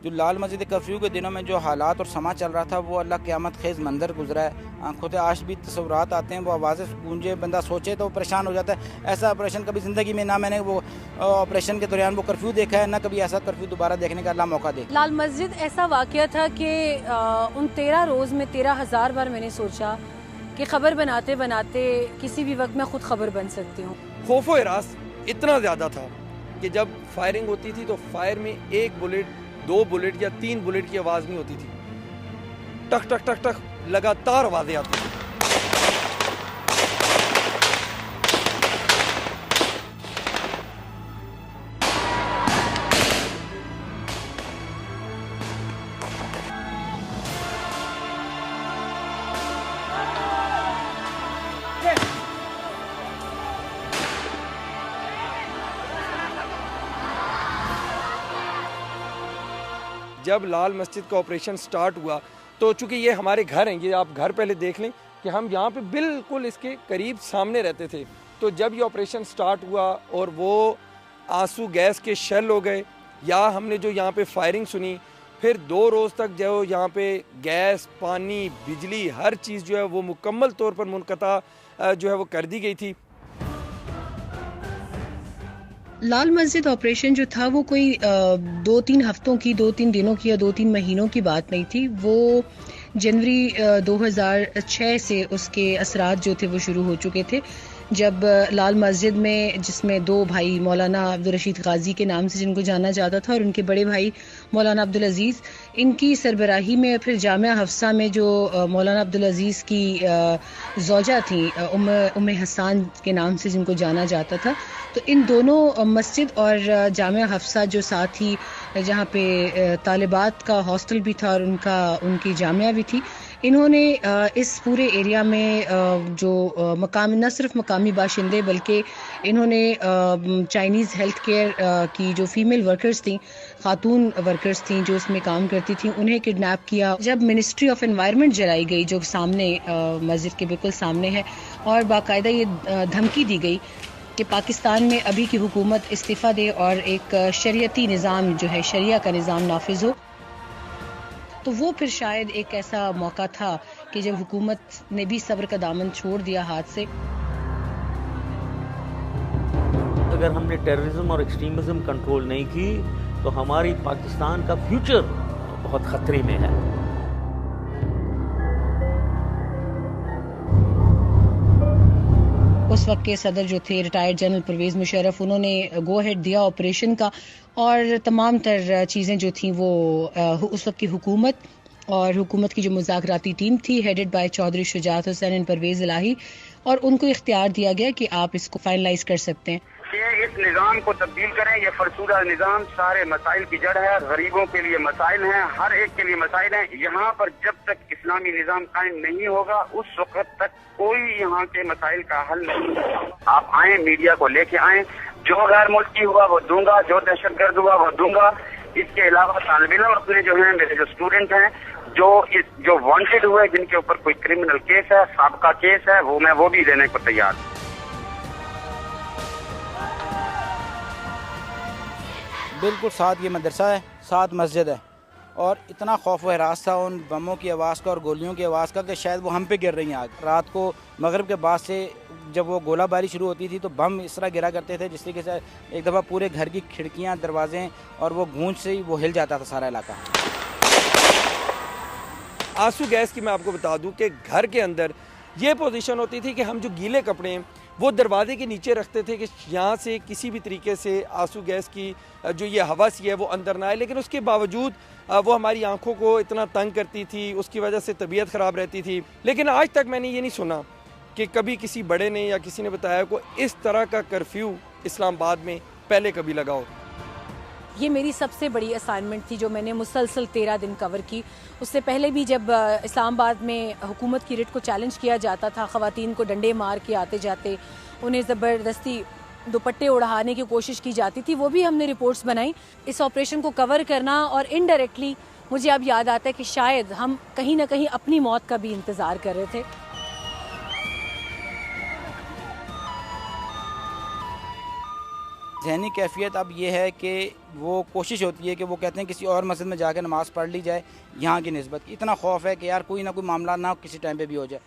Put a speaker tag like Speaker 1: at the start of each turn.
Speaker 1: جو لال مسجد کرفیو کے دنوں میں جو حالات اور سما چل رہا تھا وہ اللہ قیامت خیز منظر گزرا ہے. آنکھوں سے آج بھی تصورات آتے ہیں, وہ آوازیں گونجے, بندہ سوچے تو پریشان ہو جاتا ہے. ایسا آپریشن کبھی زندگی میں نہ میں نے وہ آپریشن کے دوران وہ کرفیو دیکھا ہے, نہ کبھی ایسا کرفیو دوبارہ دیکھنے کا اللہ موقع دے.
Speaker 2: لال مسجد ایسا واقعہ تھا کہ ان 13 روز میں 13,000 بار میں نے سوچا کہ خبر بناتے بناتے کسی بھی وقت میں خود خبر بن سکتی ہوں.
Speaker 3: خوف و ہراس اتنا زیادہ تھا کہ جب فائرنگ ہوتی تھی تو فائر میں 1 بلٹ 2 بلٹ یا 3 بلٹ کی آواز نہیں ہوتی تھی, ٹک ٹک ٹک ٹک لگاتار آوازیں آتی تھی. جب لال مسجد کا آپریشن سٹارٹ ہوا تو چونکہ یہ ہمارے گھر ہیں, یہ آپ گھر پہلے دیکھ لیں کہ ہم یہاں پہ بالکل اس کے قریب سامنے رہتے تھے. تو جب یہ آپریشن سٹارٹ ہوا اور وہ آنسو گیس کے شیل ہو گئے یا ہم نے جو یہاں پہ فائرنگ سنی, پھر 2 روز تک جو یہاں پہ گیس, پانی, بجلی ہر چیز جو ہے وہ مکمل طور پر منقطع جو ہے وہ کر دی گئی تھی.
Speaker 4: لال مسجد آپریشن جو تھا وہ کوئی 2-3 ہفتوں کی, 2-3 دنوں کی یا 2-3 مہینوں کی بات نہیں تھی. وہ جنوری 2006 سے اس کے اثرات جو تھے وہ شروع ہو چکے تھے, جب لال مسجد میں, جس میں 2 بھائی مولانا عبدالرشید غازی کے نام سے جن کو جانا جاتا تھا اور ان کے بڑے بھائی مولانا عبدالعزیز, ان کی سربراہی میں پھر جامعہ حفصہ میں جو مولانا عبدالعزیز کی زوجہ تھیں ام حسان کے نام سے جن کو جانا جاتا تھا, تو ان دونوں مسجد اور جامعہ حفصہ جو ساتھ ہی جہاں پہ طالبات کا ہاسٹل بھی تھا اور ان کی جامعہ بھی تھی, انہوں نے اس پورے ایریا میں جو نہ صرف مقامی باشندے بلکہ انہوں نے چائنیز ہیلتھ کیئر کی جو فیمیل ورکرز تھیں, خاتون ورکرز تھیں جو اس میں کام کرتی تھیں, انہیں کڈنیپ کیا. جب منسٹری آف انوائرمنٹ جلائی گئی جو سامنے مسجد کے بالکل سامنے ہے, اور باقاعدہ یہ دھمکی دی گئی کہ پاکستان میں ابھی کی حکومت استعفیٰ دے اور ایک شریعتی نظام جو ہے, شریعہ کا نظام نافذ ہو, تو وہ پھر شاید ایک ایسا موقع تھا کہ جب حکومت نے بھی صبر کا دامن چھوڑ دیا ہاتھ سے.
Speaker 5: اگر ہم نے ٹیررزم اور ایکسٹریمزم کنٹرول نہیں کی تو ہماری پاکستان کا فیوچر بہت خطرے میں ہے.
Speaker 4: اس وقت کے صدر جو تھے ریٹائرڈ جنرل پرویز مشرف, انہوں نے گو ہیڈ دیا آپریشن کا, اور تمام تر چیزیں جو تھیں وہ اس وقت کی حکومت اور حکومت کی جو مذاکراتی ٹیم تھی headed by Chaudhry Shujaat Hussain and Pervaiz Elahi, اور ان کو اختیار دیا گیا کہ آپ اس کو فائنلائز کر سکتے ہیں.
Speaker 6: کہ اس نظام کو تبدیل کریں. یہ فرسودہ نظام سارے مسائل کی جڑ ہے, غریبوں کے لیے مسائل ہیں, ہر ایک کے لیے مسائل ہیں. یہاں پر جب تک اسلامی نظام قائم نہیں ہوگا اس وقت تک کوئی یہاں کے مسائل کا حل نہیں ہوگا. آپ آئیں, میڈیا کو لے کے آئیں, جو غیر ملکی ہوا وہ دوں گا, جو دہشت گرد ہوا وہ دوں گا. اس کے علاوہ طالب علم اپنے جو ہیں, میرے جو اسٹوڈنٹ ہیں جو وانٹڈ ہوئے, جن کے اوپر کوئی کرمنل کیس ہے, سابقہ کیس ہے, وہ بھی دینے کو تیار ہوں.
Speaker 1: بالکل ساتھ یہ مدرسہ ہے, ساتھ مسجد ہے, اور اتنا خوف و ہراس تھا ان بموں کی آواز کا اور گولیوں کی آواز کا کہ شاید وہ ہم پہ گر رہی ہیں آج. رات کو مغرب کے بعد سے جب وہ گولہ باری شروع ہوتی تھی تو بم اس طرح گرا کرتے تھے جس طریقے سے ایک دفعہ پورے گھر کی کھڑکیاں, دروازے اور وہ گونج سے ہی وہ ہل جاتا تھا سارا علاقہ.
Speaker 3: آنسو گیس کی میں آپ کو بتا دوں کہ گھر کے اندر یہ پوزیشن ہوتی تھی کہ ہم جو گیلے کپڑے ہیں وہ دروازے کے نیچے رکھتے تھے کہ یہاں سے کسی بھی طریقے سے آنسو گیس کی جو یہ ہوا سی ہے وہ اندر نہ آئے. لیکن اس کے باوجود وہ ہماری آنکھوں کو اتنا تنگ کرتی تھی, اس کی وجہ سے طبیعت خراب رہتی تھی. لیکن آج تک میں نے یہ نہیں سنا کہ کبھی کسی بڑے نے یا کسی نے بتایا کو اس طرح کا کرفیو اسلام آباد میں پہلے کبھی لگا ہو.
Speaker 2: یہ میری سب سے بڑی اسائنمنٹ تھی جو میں نے مسلسل 13 دن کور کی. اس سے پہلے بھی جب اسلام آباد میں حکومت کی ریٹ کو چیلنج کیا جاتا تھا, خواتین کو ڈنڈے مار کے آتے جاتے انہیں زبردستی دوپٹے اڑانے کی کوشش کی جاتی تھی, وہ بھی ہم نے رپورٹس بنائی. اس آپریشن کو کور کرنا اور انڈائریکٹلی مجھے اب یاد آتا ہے کہ شاید ہم کہیں نہ کہیں اپنی موت کا بھی انتظار کر رہے تھے.
Speaker 1: ذہنی کیفیت اب یہ ہے کہ وہ کوشش ہوتی ہے کہ وہ کہتے ہیں کسی اور مسجد میں جا کے نماز پڑھ لی جائے یہاں کی نسبت. اتنا خوف ہے کہ یار کوئی نہ کوئی معاملہ نہ کسی ٹائم پہ بھی ہو جائے.